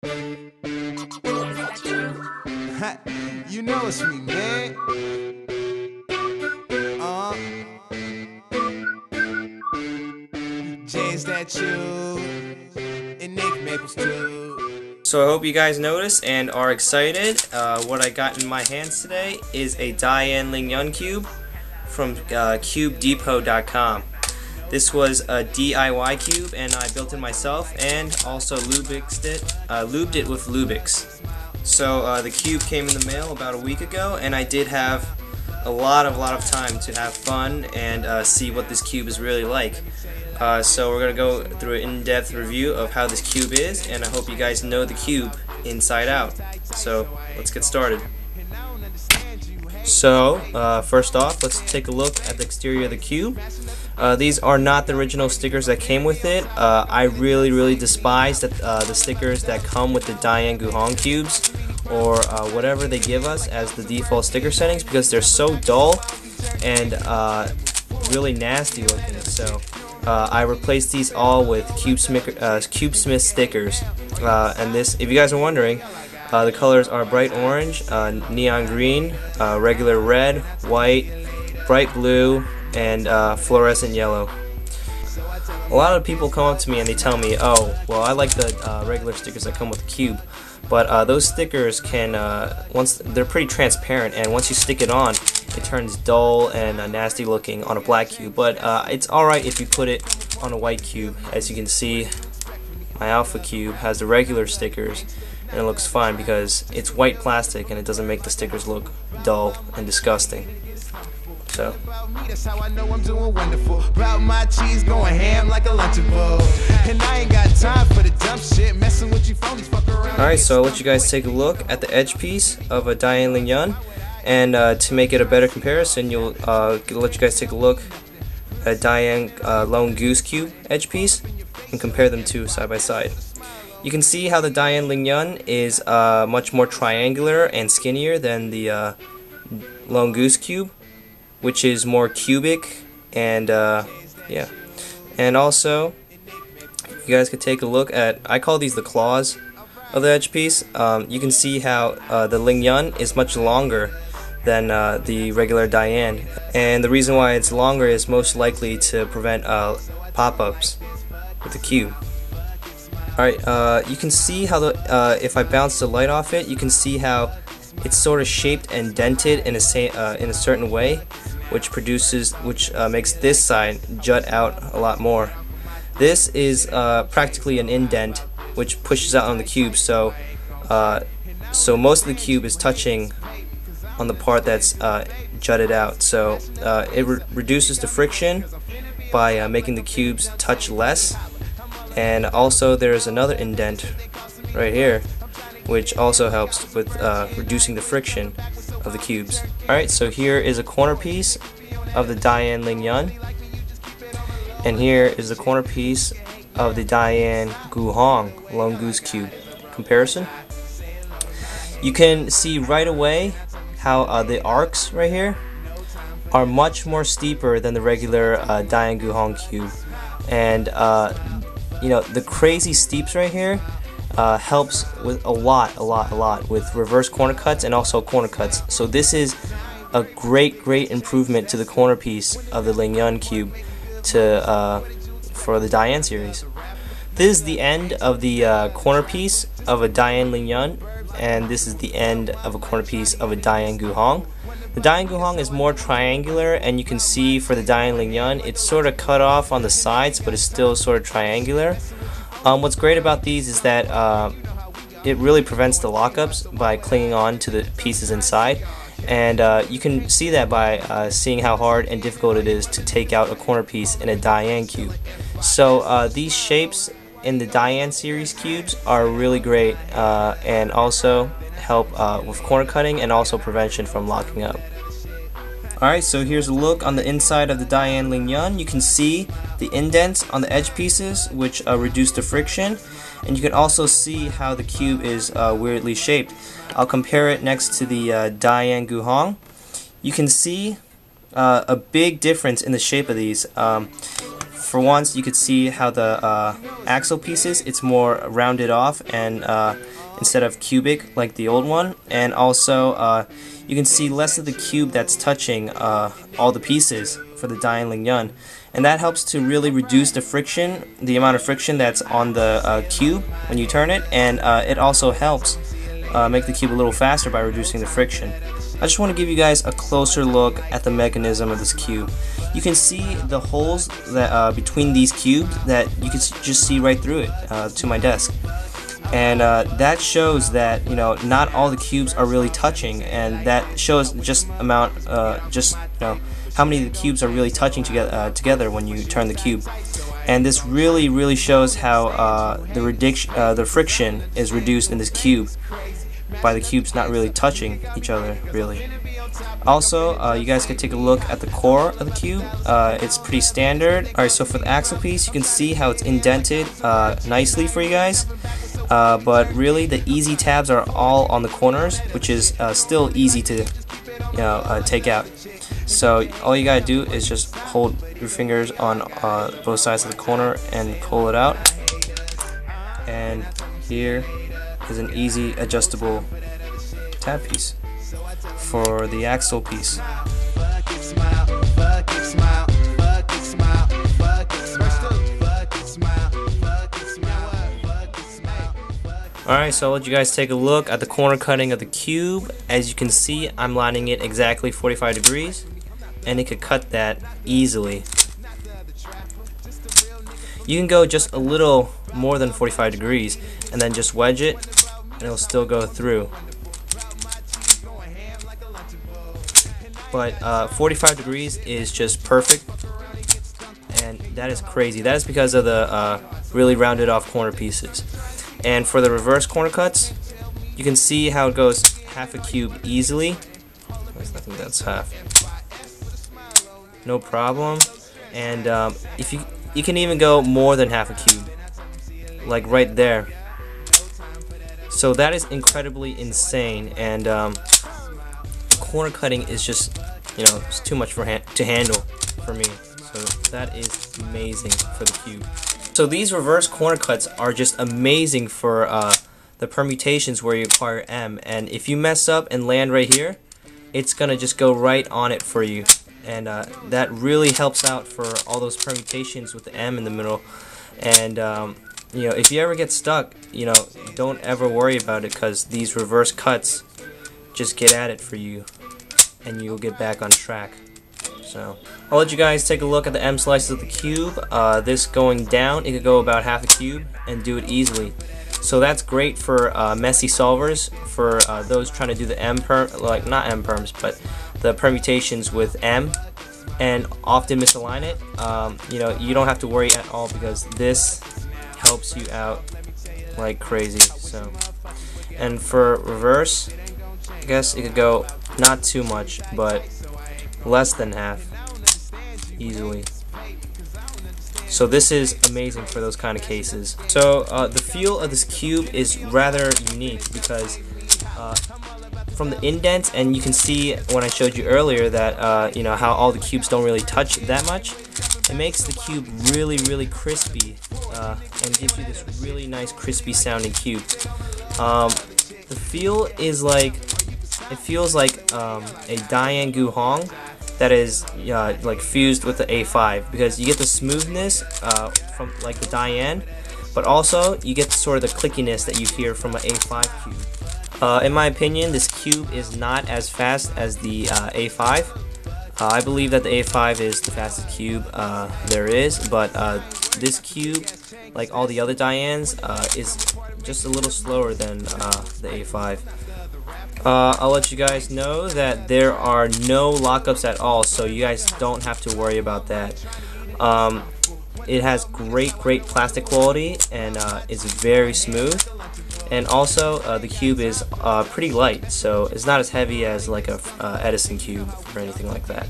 You know it's me, man. Jay's that you, and Nick Maples too. So I hope you guys noticed and are excited. What I got in my hands today is a Dayan Lingyun cube from CubeDepot.com. This was a DIY cube, and I built it myself, and also lubed it with Lubix. So the cube came in the mail about a week ago, and I did have a lot of time to have fun and see what this cube is really like. So we're gonna go through an in-depth review of how this cube is, and I hope you guys know the cube inside out. So let's get started. So first off, let's take a look at the exterior of the cube. These are not the original stickers that came with it. I really despise the stickers that come with the Dayan Guhong cubes or whatever they give us as the default sticker settings, because they're so dull and really nasty looking. So I replaced these all with CubeSmith stickers. And this, if you guys are wondering, the colors are bright orange, neon green, regular red, white, bright blue, and fluorescent yellow. A lot of people come up to me and they tell me, oh, well, I like the regular stickers that come with the cube, but those stickers can, they're pretty transparent, and once you stick it on, it turns dull and nasty looking on a black cube. But it's alright if you put it on a white cube. As you can see, my Alpha cube has the regular stickers, and it looks fine because it's white plastic and it doesn't make the stickers look dull and disgusting. So alright, so I'll let you guys take a look at the edge piece of a Dayan Lingyun, and to make it a better comparison, you'll let you guys take a look at Dayan Lone Goose Cube edge piece and compare them two side by side. You can see how the Dayan Lingyun is much more triangular and skinnier than the Lone Goose Cube, which is more cubic, and yeah. And also, you guys could take a look at, I call these the claws of the edge piece. You can see how the Lingyun is much longer than the regular Dayan, and the reason why it's longer is most likely to prevent pop-ups with the cube. Alright, you can see how the if I bounce the light off it, you can see how it's sort of shaped and dented in a certain way, which makes this side jut out a lot more. This is practically an indent, which pushes out on the cube. So most of the cube is touching on the part that's jutted out. So it reduces the friction by making the cubes touch less. And also there's another indent right here, which also helps with reducing the friction of the cubes. Alright, so here is a corner piece of the Dayan Lingyun, and here is the corner piece of the Dayan Guhong Lone Goose Cube comparison. You can see right away how the arcs right here are much more steeper than the regular Dayan Guhong Cube, and you know, the crazy steeps right here helps with a lot with reverse corner cuts and also corner cuts. So this is a great improvement to the corner piece of the Lingyun cube for the Dayan series. This is the end of the corner piece of a Dayan Lingyun, and this is the end of a corner piece of a Dayan Guhong. The Dayan Guhong is more triangular, and you can see for the Dayan Lingyun, it's sort of cut off on the sides, but it's still sort of triangular. What's great about these is that it really prevents the lockups by clinging on to the pieces inside, and you can see that by seeing how hard and difficult it is to take out a corner piece in a Dayan cube. So these shapes in the Dayan series cubes are really great, and also help with corner cutting and also prevention from locking up. Alright, so here's a look on the inside of the Dayan Lingyun. You can see the indents on the edge pieces, which reduce the friction, and you can also see how the cube is weirdly shaped. I'll compare it next to the Dayan Guhong. You can see a big difference in the shape of these. for once, you could see how the axle pieces, it's more rounded off and instead of cubic like the old one, and also you can see less of the cube that's touching all the pieces for the Dayan Lingyun, and that helps to really reduce the friction, the amount of friction that's on the cube when you turn it, and it also helps make the cube a little faster by reducing the friction. I just want to give you guys a closer look at the mechanism of this cube. You can see the holes that between these cubes that you can just see right through it to my desk, and that shows that, you know, not all the cubes are really touching, and that shows just amount how many of the cubes are really touching together when you turn the cube. And this really shows how the friction is reduced in this cube by the cubes not really touching each other really. Also, you guys can take a look at the core of the cube. It's pretty standard. Alright, so for the axle piece, you can see how it's indented nicely for you guys. But really, the easy tabs are all on the corners, which is still easy to, you know, take out. So all you gotta do is just hold your fingers on both sides of the corner and pull it out. And here is an easy adjustable tab piece for the axle piece. Alright, so I'll let you guys take a look at the corner cutting of the cube. As you can see, I'm lining it exactly 45 degrees, and it could cut that easily. You can go just a little more than 45 degrees and then just wedge it and it'll still go through. But 45 degrees is just perfect, and that is crazy. That is because of the really rounded off corner pieces. And for the reverse corner cuts, you can see how it goes half a cube easily. I think that's half. No problem. And if you can even go more than half a cube, like right there. So that is incredibly insane, and corner cutting is just, you know, it's too much to handle for me. So that is amazing for the cube. So these reverse corner cuts are just amazing for the permutations where you acquire M, and if you mess up and land right here, it's gonna just go right on it for you, and that really helps out for all those permutations with the M in the middle. And you know, if you ever get stuck, you know, don't ever worry about it, because these reverse cuts just get at it for you and you'll get back on track. So I'll let you guys take a look at the M slices of the cube. This going down, it could go about half a cube and do it easily. So that's great for messy solvers, for those trying to do the not M perms, but the permutations with M and often misalign it. You know, you don't have to worry at all, because this helps you out like crazy. So, and for reverse, I guess it could go not too much, but less than half easily. So this is amazing for those kind of cases. So the feel of this cube is rather unique, because from the indent, and you can see when I showed you earlier that you know, how all the cubes don't really touch that much, it makes the cube really crispy, and gives you this really nice crispy sounding cube. The feel is like, it feels like a Dayan Guhong that is like fused with the A5, because you get the smoothness from like the Dayan, but also you get sort of the clickiness that you hear from an A5 cube. In my opinion, this cube is not as fast as the A5. I believe that the A5 is the fastest cube there is, but this cube, like all the other Dayans, is just a little slower than the A5. I'll let you guys know that there are no lockups at all, so you guys don't have to worry about that. It has great plastic quality, and is very smooth. And also, the cube is pretty light, so it's not as heavy as like a Edison cube or anything like that.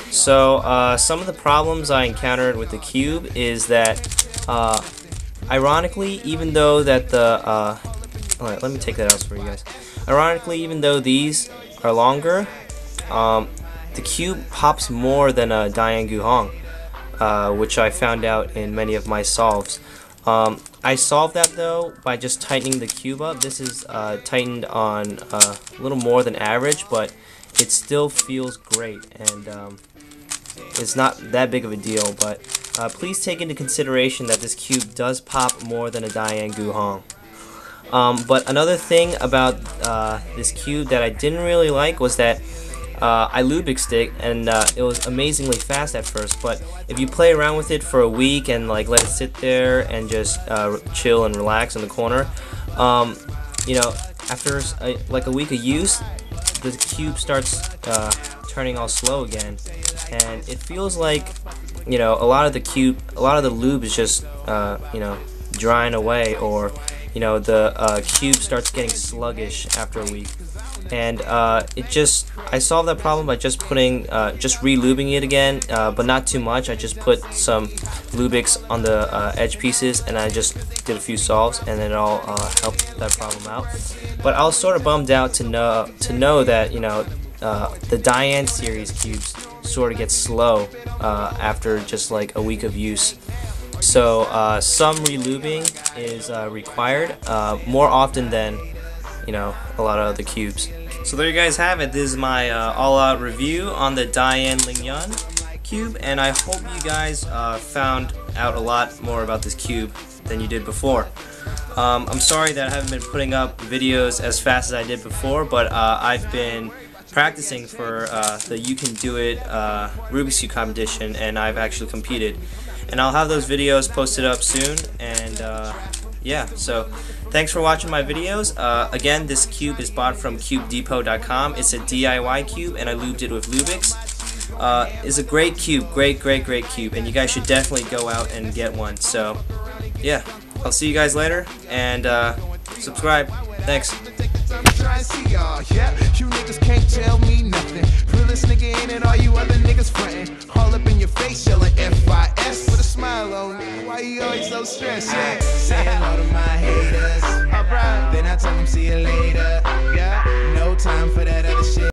So some of the problems I encountered with the cube is that, ironically, even though that the alright, let me take that out for you guys. Ironically, even though these are longer, the cube pops more than a Dayan Guhong. which I found out in many of my solves. I solved that though by just tightening the cube up. This is tightened on a little more than average, but it still feels great, and it's not that big of a deal. But please take into consideration that this cube does pop more than a Dayan Guhong. But another thing about this cube that I didn't really like was that I Lubicked it, and it was amazingly fast at first, but if you play around with it for a week and like let it sit there and just chill and relax in the corner, you know, after like a week of use, the cube starts turning all slow again, and it feels like, you know, a lot of the lube is just you know, drying away, or you know, the cube starts getting sluggish after a week. And I solved that problem by just putting, just re-lubing it again, but not too much. I just put some Lubics on the edge pieces, and I just did a few solves, and then it all helped that problem out. But I was sort of bummed out to know that, you know, the Dayan series cubes sort of get slow after just like a week of use. So some re-lubing is required more often than, you know, a lot of other cubes. So there you guys have it. This is my all-out review on the Dayan Lingyun cube, and I hope you guys found out a lot more about this cube than you did before. I'm sorry that I haven't been putting up videos as fast as I did before, but I've been practicing for the You Can Do It Rubik's Cube competition, and I've actually competed. And I'll have those videos posted up soon, and yeah, so thanks for watching my videos. Again, this cube is bought from CubeDepot.com. It's a DIY cube, and I lubed it with Lubics. It's a great cube, great cube, and you guys should definitely go out and get one. So yeah, I'll see you guys later, and subscribe. Thanks. You niggas can't tell me nothing. Realest nigga in it, all you other niggas frontin'. All up in your face yelling FIS with a smile on me. Why you always so stressed? Say hello to my haters. Alright. Then I tell them see you later.